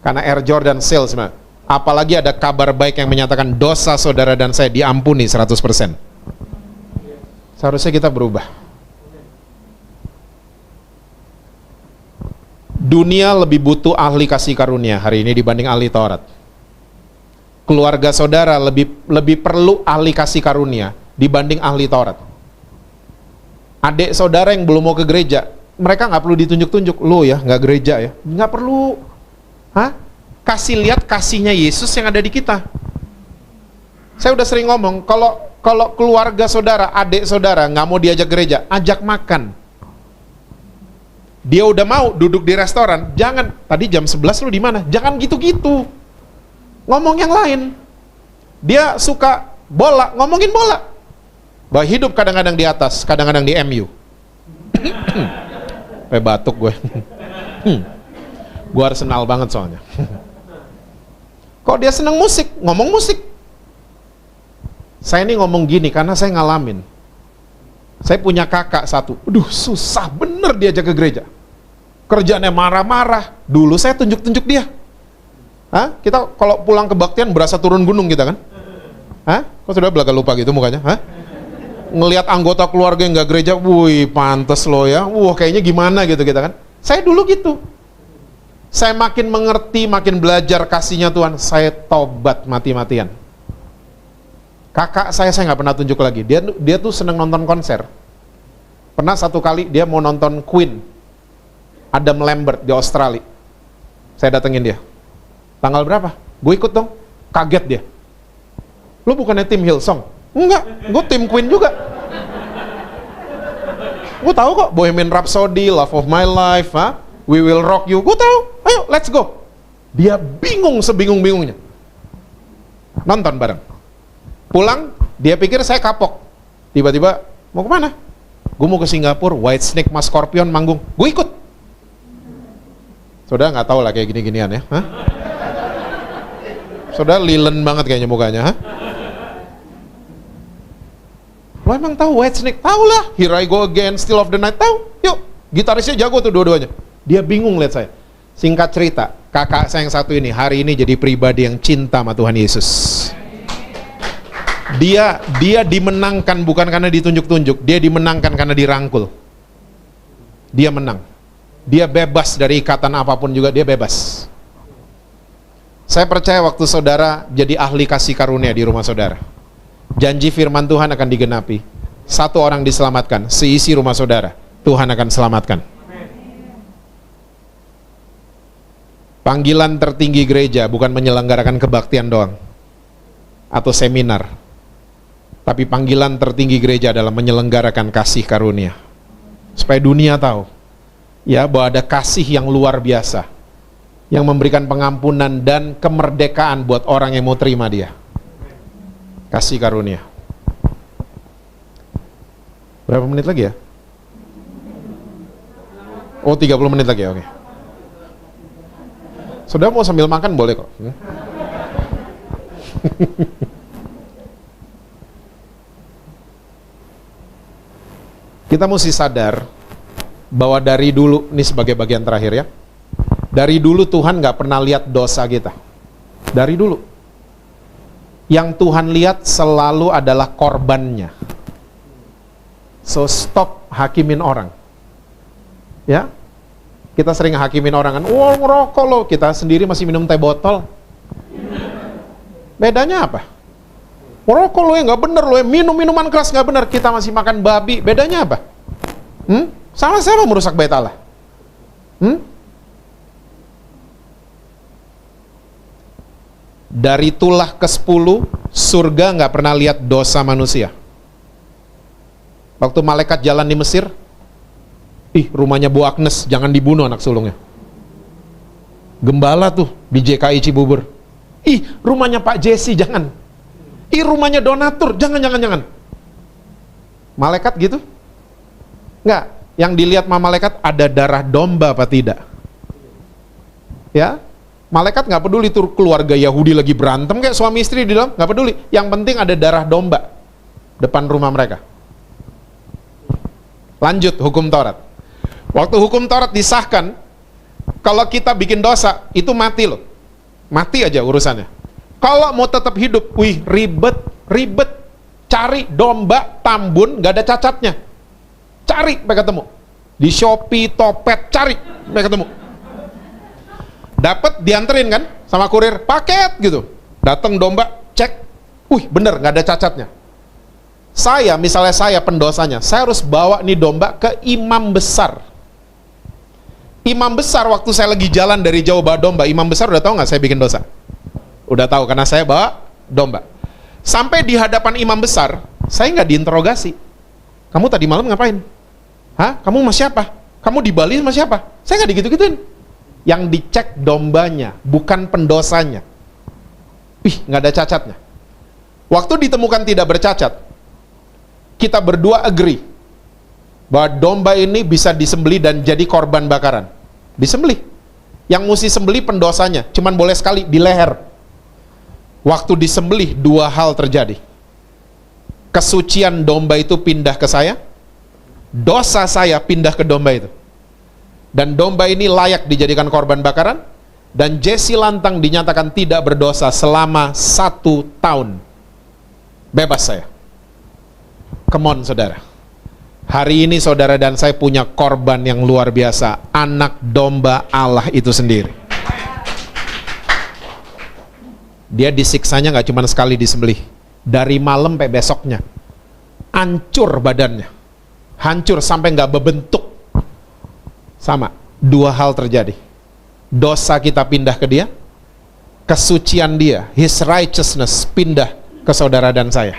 Karena Air Jordan sale sebenarnya. Apalagi ada kabar baik yang menyatakan dosa saudara dan saya diampuni 100%. Seharusnya kita berubah. Dunia lebih butuh ahli kasih karunia hari ini dibanding ahli Taurat. Keluarga saudara lebih perlu ahli kasih karunia dibanding ahli Taurat. Adik saudara yang belum mau ke gereja, mereka nggak perlu ditunjuk-tunjuk. Lo ya nggak gereja ya, nggak perlu. Kasih lihat kasihnya Yesus yang ada di kita. Saya udah sering ngomong, kalau keluarga saudara, adik saudara nggak mau diajak gereja, ajak makan. Dia udah mau duduk di restoran, jangan, tadi jam 11 lu di mana? Jangan gitu-gitu. Ngomong yang lain. Dia suka bola, ngomongin bola. Bahwa hidup kadang-kadang di atas, kadang-kadang di MU. Batuk gue. Gue Arsenal banget soalnya. Kok dia seneng musik, ngomong musik. Saya ini ngomong gini karena saya ngalamin. Saya punya kakak satu, susah bener diajak ke gereja. Kerjaannya marah-marah. Dulu saya tunjuk-tunjuk dia. Kita kalau pulang kebaktian berasa turun gunung kita kan? Kok sudah belaga lupa gitu mukanya? Ngelihat anggota keluarga yang gak gereja, wih pantes lo ya. Wah kayaknya gimana gitu kita kan? Saya dulu gitu. Saya makin mengerti, makin belajar kasihnya Tuhan. Saya tobat mati-matian. Kakak saya nggak pernah tunjuk lagi. Dia tuh seneng nonton konser. Pernah satu kali dia mau nonton Queen, Adam Lambert di Australia. Saya datengin dia. Tanggal berapa? Gue ikut dong. Kaget dia. Lu bukannya tim Hillsong? Enggak, gue tim Queen juga. Gue tahu kok Bohemian Rhapsody, Love of My Life, We Will Rock You. Gue tahu. Ayo, let's go. Dia bingung sebingung-bingungnya. Nonton bareng. Pulang, dia pikir saya kapok. Tiba-tiba, mau kemana? Gue mau ke Singapura, Whitesnake mas Scorpion manggung. Gue ikut. Saudara nggak tahu lah kayak gini-ginian ya. Saudara lilin banget kayaknya mukanya. Lo emang tahu Whitesnake? Tahu lah. Here I Go Again, Still of the Night. Tahu. Yuk, gitarisnya jago tuh dua-duanya. Dia bingung lihat saya. Singkat cerita, kakak saya yang satu ini hari ini jadi pribadi yang cinta sama Tuhan Yesus. Dia dimenangkan bukan karena ditunjuk-tunjuk, dia dimenangkan karena dirangkul. Dia menang. Dia bebas dari ikatan apapun juga, dia bebas. Saya percaya waktu saudara jadi ahli kasih karunia di rumah saudara, janji firman Tuhan akan digenapi. Satu orang diselamatkan, seisi rumah saudara Tuhan akan selamatkan. Panggilan tertinggi gereja bukan menyelenggarakan kebaktian doang atau seminar. Tapi panggilan tertinggi gereja adalah menyelenggarakan kasih karunia. Supaya dunia tahu ya bahwa ada kasih yang luar biasa yang memberikan pengampunan dan kemerdekaan buat orang yang mau terima dia. Kasih karunia. Berapa menit lagi ya? Oh 30 menit lagi, oke. Saudara mau sambil makan boleh kok. Kita mesti sadar bahwa dari dulu, ini sebagai bagian terakhir ya, dari dulu Tuhan gak pernah lihat dosa kita. Dari dulu. Yang Tuhan lihat selalu adalah korbannya. So stop hakimin orang. Ya, Kita sering hakimin orang kan, wah ngerokok loh, kita sendiri masih minum teh botol. Bedanya apa? Ngerokok lo ya nggak bener lo ya, minum minuman keras nggak bener, kita masih makan babi. Bedanya apa? Sama-sama merusak bait Allah. Dari tulah ke-10, surga nggak pernah lihat dosa manusia. Waktu malaikat jalan di Mesir, rumahnya Bu Agnes, jangan dibunuh anak sulungnya. Gembala tuh di JKI Cibubur. Rumahnya Pak Jesse, jangan. Rumahnya donatur, jangan. Malaikat gitu? Enggak. Yang dilihat sama malaikat ada darah domba apa tidak. Ya, malaikat nggak peduli tuh keluarga Yahudi lagi berantem kayak suami istri di dalam, nggak peduli. Yang penting ada darah domba depan rumah mereka. Lanjut hukum Taurat. Waktu hukum Taurat disahkan, kalau kita bikin dosa, itu mati loh. Mati aja urusannya. Kalau mau tetap hidup, ribet. Cari domba tambun, gak ada cacatnya. Cari, sampai ketemu. Di Shopee, Topet, cari, sampai ketemu. Dapat dianterin kan, sama kurir, paket gitu. Datang domba, cek, bener, gak ada cacatnya. Misalnya saya pendosanya, saya harus bawa nih domba ke imam besar. Imam besar waktu saya lagi jalan dari jauh bawa domba, imam besar udah tahu nggak saya bikin dosa? Udah tahu karena saya bawa domba. Sampai di hadapan imam besar, saya nggak diinterogasi. Kamu tadi malam ngapain? Kamu sama siapa? Kamu di Bali sama siapa? Saya nggak digitu-gituin. Yang dicek dombanya, bukan pendosanya. Nggak ada cacatnya. Waktu ditemukan tidak bercacat, kita berdua agree bahwa domba ini bisa disembelih dan jadi korban bakaran. Disembelih. Yang mesti sembelih pendosanya, cuman boleh sekali di leher. Waktu disembelih, dua hal terjadi. Kesucian domba itu pindah ke saya, dosa saya pindah ke domba itu. Dan domba ini layak dijadikan korban bakaran, dan Jesse Lantang dinyatakan tidak berdosa selama 1 tahun. Bebas saya. Come on saudara. Hari ini saudara dan saya punya korban yang luar biasa, anak domba Allah itu sendiri. Dia disiksanya nggak cuma sekali disembelih, dari malam sampai besoknya, hancur badannya, hancur sampai nggak berbentuk. Sama, dua hal terjadi. Dosa kita pindah ke dia, kesucian dia, his righteousness pindah ke saudara dan saya.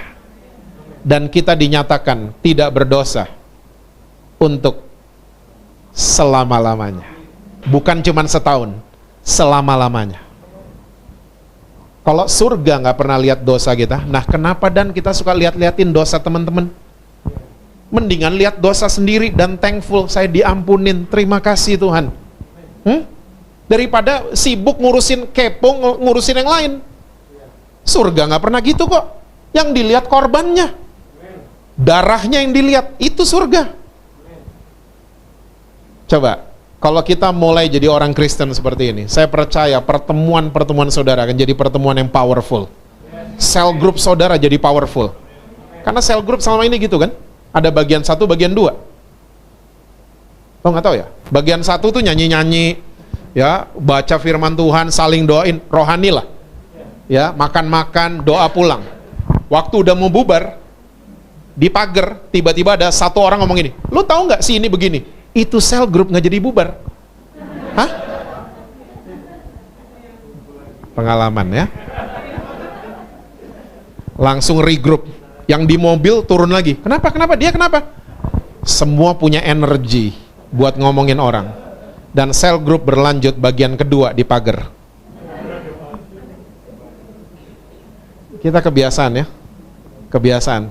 Dan kita dinyatakan tidak berdosa untuk selama-lamanya. Bukan cuma setahun, selama-lamanya. Kalau surga nggak pernah lihat dosa kita, nah kenapa dan kita suka lihat-liatin dosa teman-teman? Mendingan lihat dosa sendiri dan thankful, saya diampunin, terima kasih Tuhan. Daripada sibuk ngurusin kepo, ngurusin yang lain. Surga nggak pernah gitu kok. Yang dilihat korbannya, darahnya yang dilihat, itu surga. Coba, kalau kita mulai jadi orang Kristen seperti ini, saya percaya pertemuan-pertemuan saudara akan jadi pertemuan yang powerful. Cell group saudara jadi powerful. Karena cell group selama ini gitu kan, ada bagian 1, bagian 2. Lo nggak tahu ya? Bagian 1 tuh nyanyi-nyanyi, ya, baca firman Tuhan, saling doain, rohani lah. Ya, makan-makan, doa pulang. Waktu udah mau bubar, di pagar, tiba-tiba ada satu orang ngomong gini, lu tahu nggak sih ini begini? Itu cell group nggak jadi bubar. Pengalaman ya. Langsung regroup. Yang di mobil turun lagi. Kenapa? Dia kenapa? Semua punya energi buat ngomongin orang. Dan cell group berlanjut bagian kedua di pagar. Kita kebiasaan ya. Kebiasaan.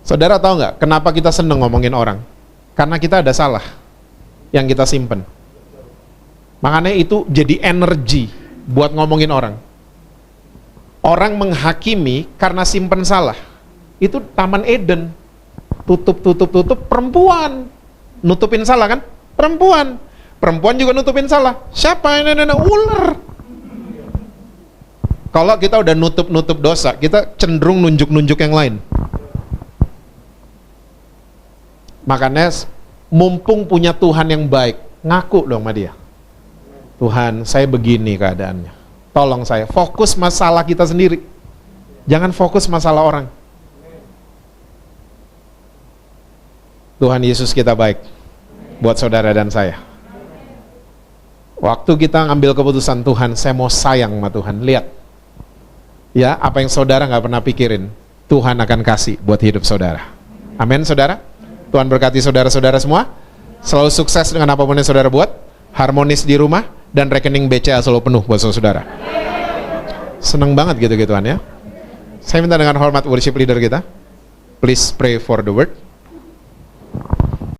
Saudara tahu nggak kenapa kita seneng ngomongin orang? Karena kita ada salah yang kita simpen. Makanya itu jadi energi buat ngomongin orang. Orang menghakimi karena simpen salah. Itu Taman Eden. Tutup, perempuan nutupin salah kan? Perempuan juga nutupin salah. Siapa? Ular. Kalau kita udah nutup dosa, kita cenderung nunjuk yang lain. Makanya mumpung punya Tuhan yang baik, ngaku dong sama dia. Tuhan, saya begini keadaannya. Tolong saya, fokus masalah kita sendiri. Jangan fokus masalah orang. Tuhan Yesus kita baik buat saudara dan saya. Waktu kita ngambil keputusan, Tuhan, saya mau sayang sama Tuhan. Lihat, ya, apa yang saudara nggak pernah pikirin, Tuhan akan kasih buat hidup saudara. Amin, saudara. Tuhan berkati saudara-saudara semua. Selalu sukses dengan apapun yang saudara buat. Harmonis di rumah, dan rekening BCA selalu penuh buat saudara. Seneng banget gitu-gituan ya. Saya minta dengan hormat worship leader kita, please pray for the word.